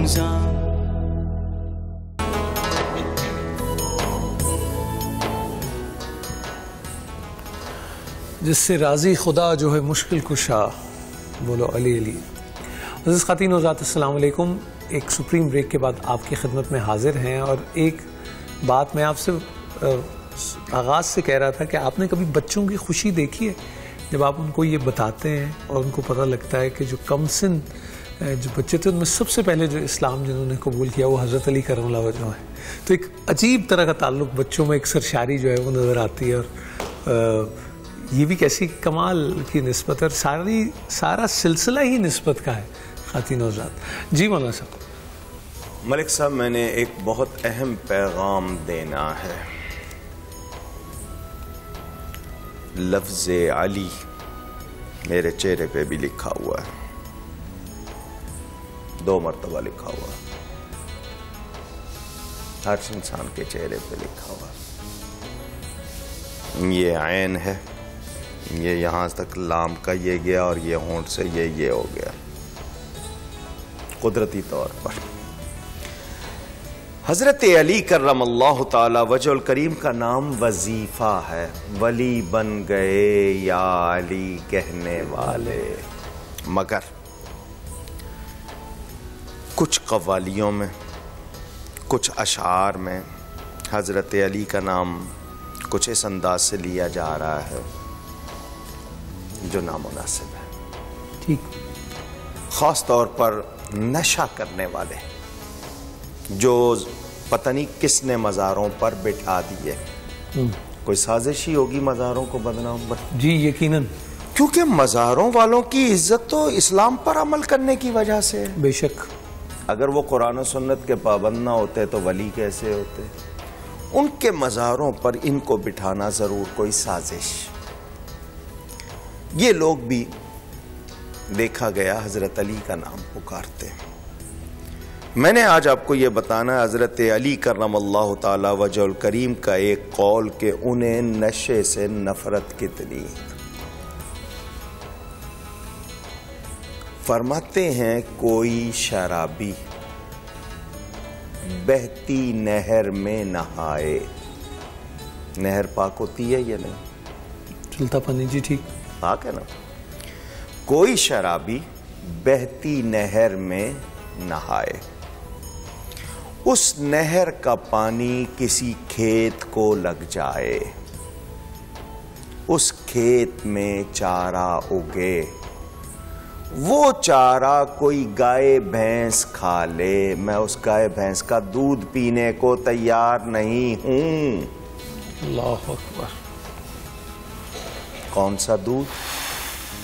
रमजान। जिससे राजी खुदा जो है मुश्किल कुशा, बोलो अली अली। अज़ीज़ ख़ातीन और हज़रात, अस्सलाम वालेकुम। एक सुप्रीम ब्रेक के बाद आपकी खिदमत में हाजिर हैं और एक बात मैं आपसे आगाज़ से कह रहा था कि आपने कभी बच्चों की खुशी देखी है जब आप उनको ये बताते हैं और उनको पता लगता है कि जो कमसिन जो बच्चे थे उनमें सबसे पहले जो इस्लाम जिन्होंने कबूल किया वो हज़रत अली करमुल्लाह वजह है। तो एक अजीब तरह का ताल्लुक़ बच्चों में, एक सरशारी जो है वो नज़र आती है। और ये भी कैसी कमाल की निस्बत है, सारा सिलसिला ही निस्बत का है ख़ातीन और हज़रात। जी मौलाना साहब। मलिक साहब, मैंने एक बहुत अहम पैगाम देना है। लफ्ज़ अली मेरे चेहरे पे भी लिखा हुआ है, 2 मरतबा लिखा हुआ है, हर इंसान के चेहरे पे लिखा हुआ है। ये ऐन है, ये यहाँ तक लाम का ये गया और ये होंठ से ये हो गया कुदरती तौर पर। हजरत अली करमल्लाहु ताला वजहुल करीम का नाम वजीफा है। वली बन गए या अली कहने वाले। मगर कुछ कव्वालियों में, कुछ अशार में हजरत अली का नाम कुछ इस अंदाज से लिया जा रहा है जो नामुनासिब है। ठीक। खास तौर पर नशा करने वाले जो पता नहीं किसने मज़ारों पर बिठा दिए। कोई साजिश ही होगी मज़ारों को बदनाम पर। जी यकीनन, क्योंकि मज़ारों वालों की इज्जत तो इस्लाम पर अमल करने की वजह से है। बेशक, अगर वो कुरान और सुन्नत के पाबंद ना होते तो वली कैसे होते? उनके मज़ारों पर इनको बिठाना जरूर कोई साजिश। ये लोग भी देखा गया हजरत अली का नाम पुकारते। मैंने आज आपको यह बताना है हजरत अली करमल्लाहु ताला वजहुल करीम का एक कौल के उन्हें नशे से नफरत कितनी। फरमाते हैं कोई शराबी बहती नहर में नहाए। नहर पाक होती है या नहीं? चलता पानी। जी ठीक, पाक है ना। कोई शराबी बहती नहर में नहाए, उस नहर का पानी किसी खेत को लग जाए, उस खेत में चारा उगे, वो चारा कोई गाय भैंस खा ले, मैं उस गाय भैंस का दूध पीने को तैयार नहीं हूं। अल्लाहु अकबर। कौन सा दूध?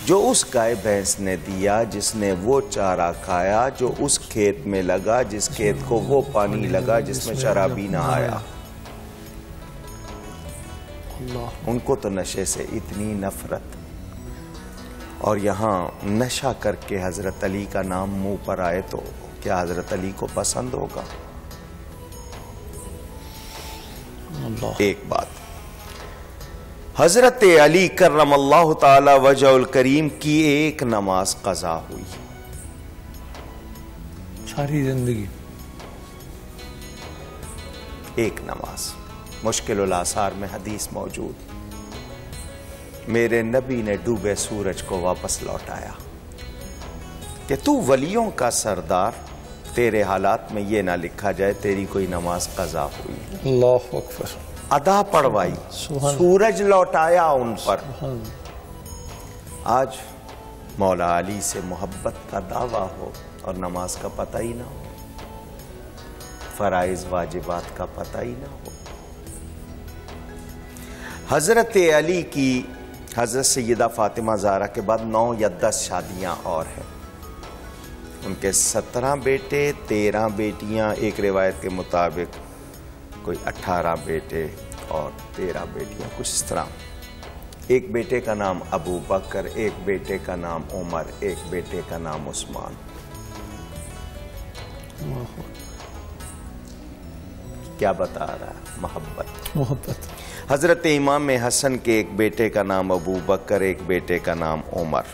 जो उस गाय भैंस ने दिया, जिसने वो चारा खाया, जो उस खेत में लगा, जिस खेत को वो पानी लगा जिसमें शराबी नहाया। उनको तो नशे से इतनी नफरत, और यहाँ नशा करके हजरत अली का नाम मुंह पर आए तो क्या हजरत अली को पसंद होगा? एक बात, हजरत अली करमल्लाहु ताला वजहुल करीम की एक नमाज कज़ा हुई। सारी जिंदगी एक नमाज। मुश्किल आसार में हदीस मौजूद, मेरे नबी ने डूबे सूरज को वापस लौटाया कि तू वलियों का सरदार, तेरे हालात में ये ना लिखा जाए तेरी कोई नमाज कज़ा हुई। अल्लाहु अकबर। अदा पढ़वाई, सूरज लौटाया उन पर। आज मौला अली से मोहब्बत का दावा हो और नमाज का पता ही ना हो, फराइज वाजिबात का पता ही ना हो। हजरत अली की हजरत सैयदा फातिमा ज़हरा के बाद 9 या 10 शादियां और हैं। उनके 17 बेटे, 13 बेटियां, एक रिवायत के मुताबिक कोई 18 बेटे और 13 बेटियां, कुछ इस तरह। एक बेटे का नाम अबू बकर, एक बेटे का नाम उमर, एक बेटे का नाम उस्मान। क्या बता रहा है? मोहब्बत। हजरत इमाम हसन के एक बेटे का नाम अबू बकर, एक बेटे का नाम उमर।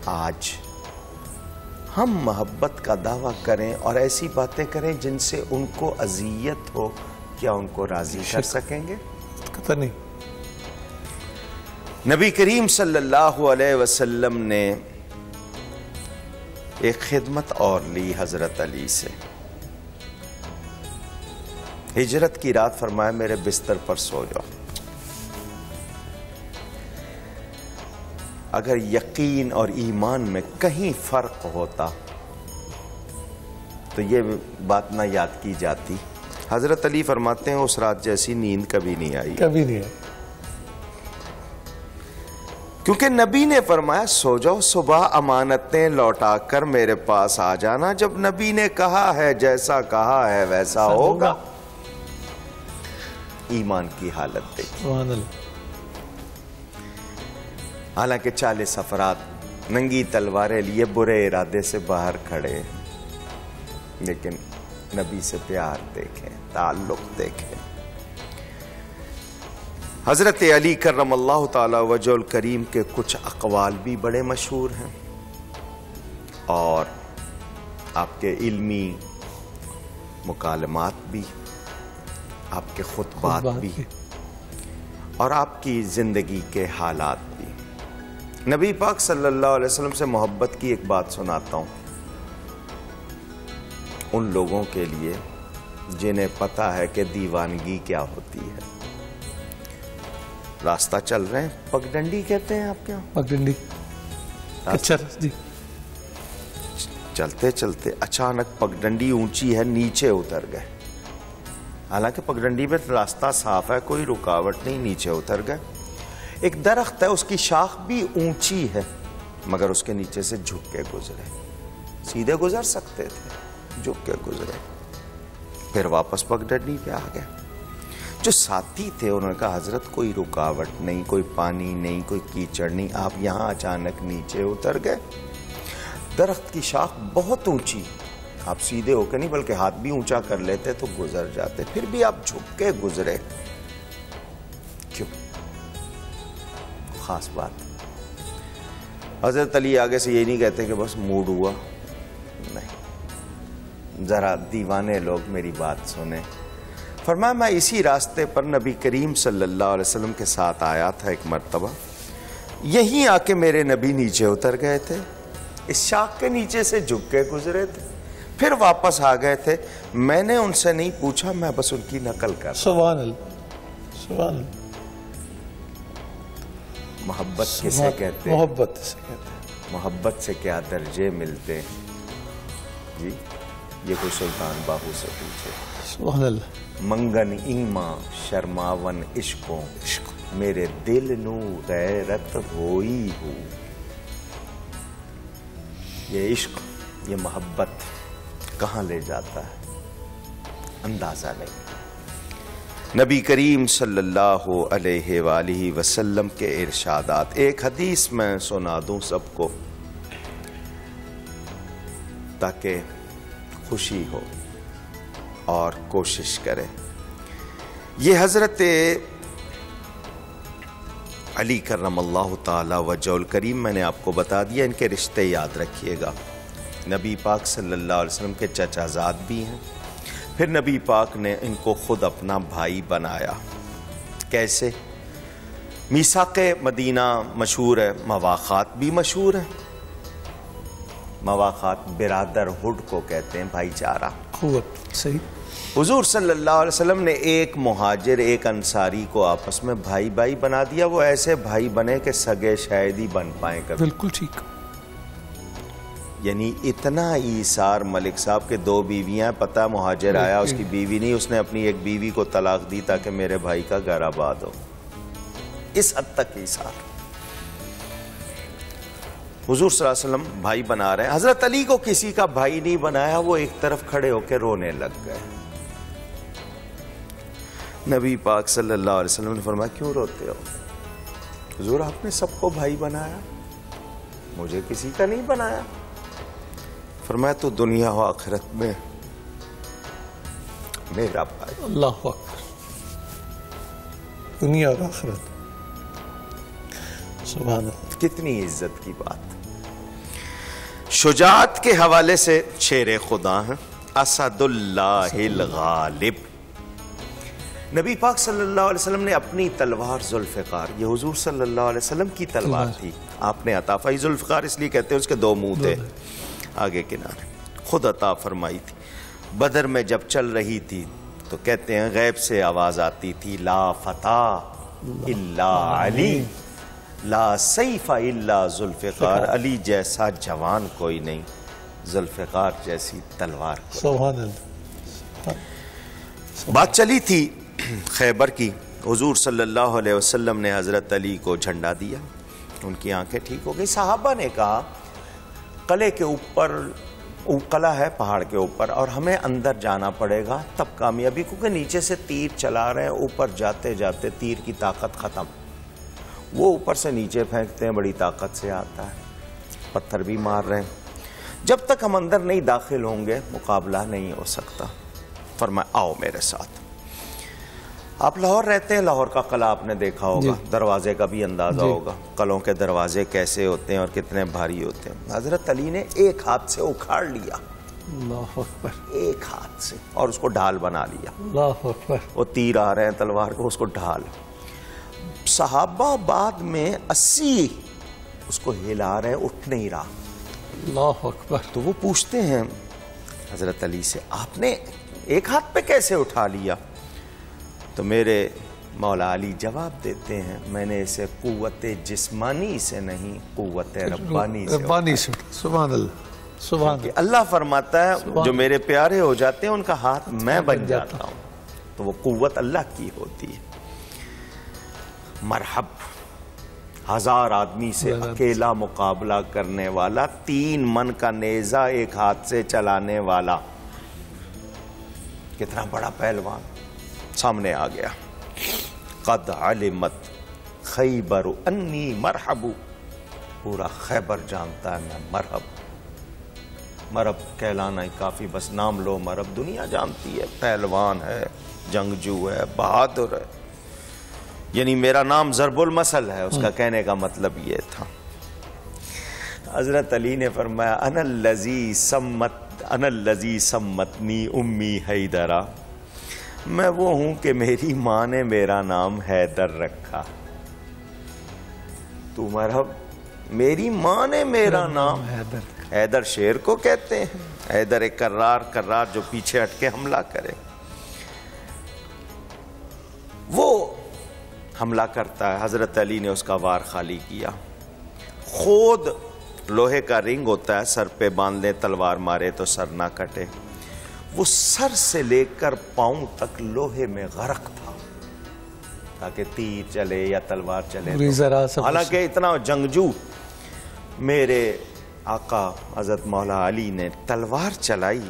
आज हम मोहब्बत का दावा करें और ऐसी बातें करें जिनसे उनको अजियत हो, क्या उनको राजी कर सकेंगे? पता नहीं। नबी करीम सल्लल्लाहु अलैहि वसल्लम ने एक खिदमत और ली हजरत अली से। हिजरत की रात फरमाया मेरे बिस्तर पर सो जाओ। अगर यकीन और ईमान में कहीं फर्क होता तो ये बात ना याद की जाती। हजरत अली फरमाते हैं उस रात जैसी नींद कभी नहीं आई। कभी नहीं आई। क्योंकि नबी ने फरमाया सो जाओ, सुबह अमानतें लौटाकर मेरे पास आ जाना। जब नबी ने कहा है, जैसा कहा है वैसा होगा। ईमान की हालत देखिए। हालांकि 40 अफराद नंगी तलवारें लिए बुरे इरादे से बाहर खड़े, लेकिन नबी से प्यार देखें, ताल्लुक देखें। हजरत अली करमल्लाहु ताला वजहुल करीम के कुछ अक़वाल भी बड़े मशहूर हैं और आपके इल्मी मुकालमात भी, आपके खुतबात भी और आपकी जिंदगी के हालात भी। नबी पाक सल्लल्लाहु अलैहि वसल्लम से मोहब्बत की एक बात सुनाता हूं उन लोगों के लिए जिन्हें पता है कि दीवानगी क्या होती है। रास्ता चल रहे हैं, पगडंडी कहते हैं आपके यहाँ? पगडंडी। अच्छा जी। चलते चलते अचानक पगडंडी ऊंची है, नीचे उतर गए। हालांकि पगडंडी में रास्ता साफ है, कोई रुकावट नहीं, नीचे उतर गए। एक दरख्त है, उसकी शाख भी ऊंची है, मगर उसके नीचे से झुक के गुजरे। सीधे गुजर सकते थे, झुक के गुजरे। फिर वापस पगडंडी पे आ गए। जो साथी थे उन्होंने कहा हजरत कोई रुकावट नहीं, कोई पानी नहीं, कोई कीचड़ नहीं, आप यहां अचानक नीचे उतर गए। दरख्त की शाख बहुत ऊंची, आप सीधे होकर नहीं बल्कि हाथ भी ऊंचा कर लेते तो गुजर जाते, फिर भी आप झुक के गुजरे, क्यों? खास बात। हजरत अली आगे से ये नहीं कहते कि बस मूड हुआ, नहीं, जरा दीवाने लोग मेरी बात सुने। फरमाया मैं इसी रास्ते पर नबी करीम सल्लल्लाहु अलैहि वसल्लम के साथ आया था एक मर्तबा, यहीं आके मेरे नबी नीचे उतर गए थे, इस शाख के नीचे से झुक के गुजरे थे, फिर वापस आ गए थे। मैंने उनसे नहीं पूछा, मैं बस उनकी नकल कर। सुभान अल्लाह, सुभान अल्लाह। मोहब्बत किसे कहते हैं? मोहब्बत से कहते हैं। मोहब्बत से क्या दर्जे मिलते हैं जी, ये कोई सुल्तान बाहू से पूछे। सुभान अल्लाह। मंगन ईमा शर्मावन इश्कों, मेरे दिल नू गैरत होई हो। ये इश्क, ये मोहब्बत कहाँ ले जाता है अंदाजा नहीं। नबी करीम सल्लल्लाहु अलैहि वसल्लम के इरशादात एक हदीस में सुना दूं सबको ताकि खुशी हो और कोशिश करें। ये हजरत अली करमल्लाहु ताला वजहुल करीम मैंने आपको बता दिया, इनके रिश्ते याद रखिएगा। नबी पाक सल्लल्लाहु अलैहि वसल्लम के चचाजाद भी हैं। फिर नबी पाक ने इनको खुद अपना भाई बनाया। कैसे? मीसाक़े मदीना मशहूर है, मवाख़ात भी मशहूर है। मवाख़ात बिरादरहुड को कहते हैं, भाईचारा। सही। हुजूर सल्लल्लाहु अलैहि वसल्लम ने एक मुहाजिर एक अंसारी को आपस में भाई भाई बना दिया। वो ऐसे भाई बने कि सगे शायद ही बन पाए कभी। बिल्कुल ठीक। यानी इतना ईसार। मलिक साहब के 2 बीवियां, पता मुहाजिर आया, उसकी बीवी नहीं, उसने अपनी एक बीवी को तलाक दी ताकि मेरे भाई का घर आबाद हो। इस हद तक ईसार। हुजूर सल्लल्लाहु अलैहि वसल्लम भाई बना रहे हैं, हजरत अली को किसी का भाई नहीं बनाया। वो एक तरफ खड़े होकर रोने लग गए। नबी पाक सल्लल्लाहु अलैहि वसल्लम ने फरमाया क्यों रोते हो? हुजूर आपने सबको भाई बनाया, मुझे किसी का नहीं बनाया। फरमाया तो दुनिया और आखिरत में मेरा भाई। अल्लाह अकबर। दुनिया और आखिरत। सुभान अल्लाह। कितनी इज्जत की बात। शुजाअत के हवाले से शेर खुदा है, असदुल्लाहिल गालिब। नबी पाक सल्लल्लाहु अलैहि वसल्लम ने अपनी तलवार जुल्फ़िकार, ये हुजूर सल्लल्लाहु अलैहि वसल्लम की तलवार थी, आपने अता फरमाई। जुल्फ़िकार इसलिए कहते हैं उसके दो मुंह थे, आगे किनारे, खुद अता फरमाई थी। बदर में जब चल रही थी तो कहते हैं गैब से आवाज आती थी, ला फता इल्ला अली, ला सैफा इल्ला जुल्फ़िकार, अली जैसा जवान कोई नहीं, जुल्फ़िकार जैसी तलवार। सुभान अल्लाह। बात चली थी खैबर की, हुजूर सल्लल्लाहु अलैहि वसल्लम ने हजरत अली को झंडा दिया, उनकी आंखें ठीक हो गई। सहाबा ने कहा कले के ऊपर, कला है पहाड़ के ऊपर और हमें अंदर जाना पड़ेगा तब कामयाबी, क्योंकि नीचे से तीर चला रहे हैं, ऊपर जाते जाते तीर की ताकत खत्म। वो ऊपर से नीचे फेंकते हैं, बड़ी ताकत से आता है, पत्थर भी मार रहे हैं। जब तक हम अंदर नहीं दाखिल होंगे मुकाबला नहीं हो सकता। फरमाया आओ मेरे साथ। आप लाहौर रहते हैं, लाहौर का कला आपने देखा होगा, दरवाजे का भी अंदाजा होगा, कलों के दरवाजे कैसे होते हैं और कितने भारी होते हैं। हजरत अली ने एक हाथ से उखाड़ लिया, अल्लाहु अकबर, एक हाथ से, और उसको ढाल बना लिया। अल्लाहु अकबर। वो तीर आ रहे हैं तलवार को, उसको ढाल। सहाबा बाद में 80 उसको हिला रहे, उठ नहीं रहा। अल्लाहु अकबर। तो वो पूछते हैं हजरत अली से, आपने एक हाथ पे कैसे उठा लिया? तो मेरे मौला अली जवाब देते हैं, मैंने इसे कुव्वत जिस्मानी से नहीं, कुव्वत रब्बानी से। सुभान अल्लाह, सुभान अल्लाह। अल्लाह फरमाता है जो मेरे प्यारे हो जाते हैं उनका हाथ मैं बन जाता हूं, तो वो कुव्वत अल्लाह की होती है। मरहब, 1000 आदमी से अकेला मुकाबला करने वाला, 3 मन का नेजा एक हाथ से चलाने वाला, कितना बड़ा पहलवान सामने आ गया। कद अलिमत खैबर अन्नी मरहबू, पूरा खैबर जानता है मैं मरहब। मरहब कहलाना ही काफी, बस नाम लो मरहब, दुनिया जानती है, पहलवान है, जंगजू है, बहादुर है, यानी मेरा नाम ज़रबुल मसल है, उसका कहने का मतलब ये था। हजरत अली ने फरमाया अनल्लज़ी सम्मतनी उम्मी हैदरा, मैं वो हूं कि मेरी माँ ने मेरा नाम हैदर रखा। तू मरहब, मेरी माँ ने मेरा नाम हैदर। हैदर शेर को कहते हैं, हैदर एक कर्रार जो पीछे हटके हमला करे। वो हमला करता है, हजरत अली ने उसका वार खाली किया। खुद लोहे का रिंग होता है, सर पे बांध ले, तलवार मारे तो सर ना कटे। वो सर से लेकर पांव तक लोहे में गरक था ताकि तीर चले या तलवार चले। हालांकि इतना जंगजू, मेरे आका हजरत मौला अली ने तलवार चलाई,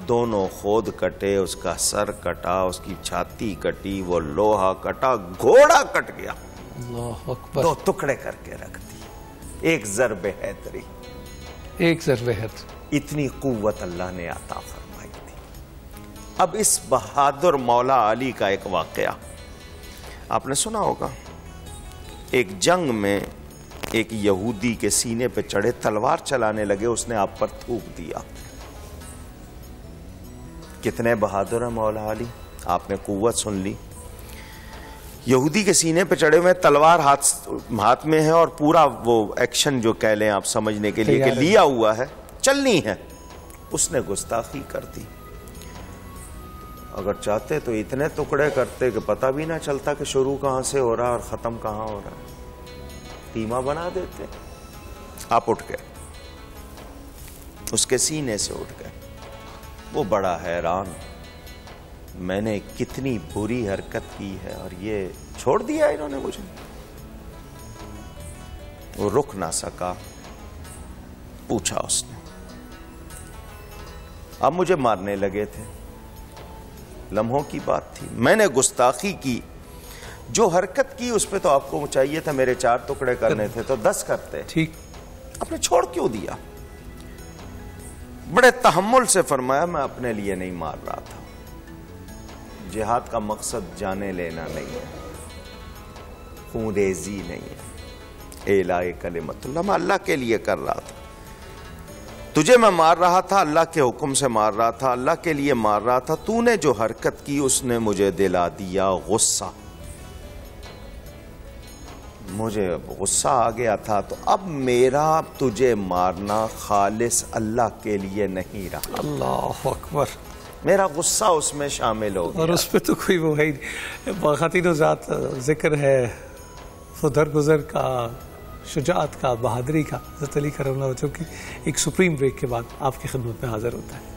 दोनों खोद कटे, उसका सर कटा, उसकी छाती कटी, वो लोहा कटा, घोड़ा कट गया। अल्लाहु अकबर। 2 टुकड़े करके रख दी, एक ज़रबे हैदरी, एक ज़रबे हैदरी। इतनी कुव्वत अल्लाह ने अता फरमाई थी। अब इस बहादुर मौला अली का एक वाकया आपने सुना होगा। एक जंग में एक यहूदी के सीने पे चढ़े, तलवार चलाने लगे, उसने आप पर थूक दिया। कितने बहादुर है मौला अली, आपने कुव्वत सुन ली। यहूदी के सीने पे चढ़े हुए, तलवार हाथ में है और पूरा वो एक्शन जो कह लें आप समझने के लिए कि लिया हुआ है, चलनी है। उसने गुस्ताखी कर दी। अगर चाहते तो इतने टुकड़े करते कि पता भी ना चलता कि शुरू कहां से हो रहा है और खत्म कहां हो रहा है, कीमा बना देते। आप उठ गए, उसके सीने से उठ गए। वो बड़ा हैरान, मैंने कितनी बुरी हरकत की है और ये छोड़ दिया इन्होंने मुझे। वो रुक ना सका, पूछा उसने, अब मुझे मारने लगे थे, लम्हों की बात थी, मैंने गुस्ताखी की, जो हरकत की उस पे तो आपको चाहिए था मेरे 4 टुकड़े करने थे, तो 10 करते। ठीक, आपने छोड़ क्यों दिया? बड़े तहम्मुल से फरमाया, मैं अपने लिए नहीं मार रहा था, जिहाद का मकसद जाने लेना नहीं है, खून रेजी नहीं है, एलाए कलिमतुल्लाह, मैं अल्लाह के लिए कर रहा था। तुझे मैं मार रहा था, अल्लाह के हुक्म से मार रहा था, अल्लाह के लिए मार रहा था। तूने जो हरकत की उसने मुझे दिला दिया गुस्सा, मुझे गुस्सा आ गया था। तो अब मेरा तुझे मारना खालिस अल्लाह के लिए नहीं रहा। अल्लाह अकबर। मेरा गुस्सा उसमें शामिल हो गया। और उस पर तो कोई वो है ख़ातिन ज़ात जिक्र है दरगुजर का, शुजाअत का, बहादुरी का। हज़रत अली करम की एक सुप्रीम ब्रेक के बाद आपकी खिदमत में हाजिर होता है।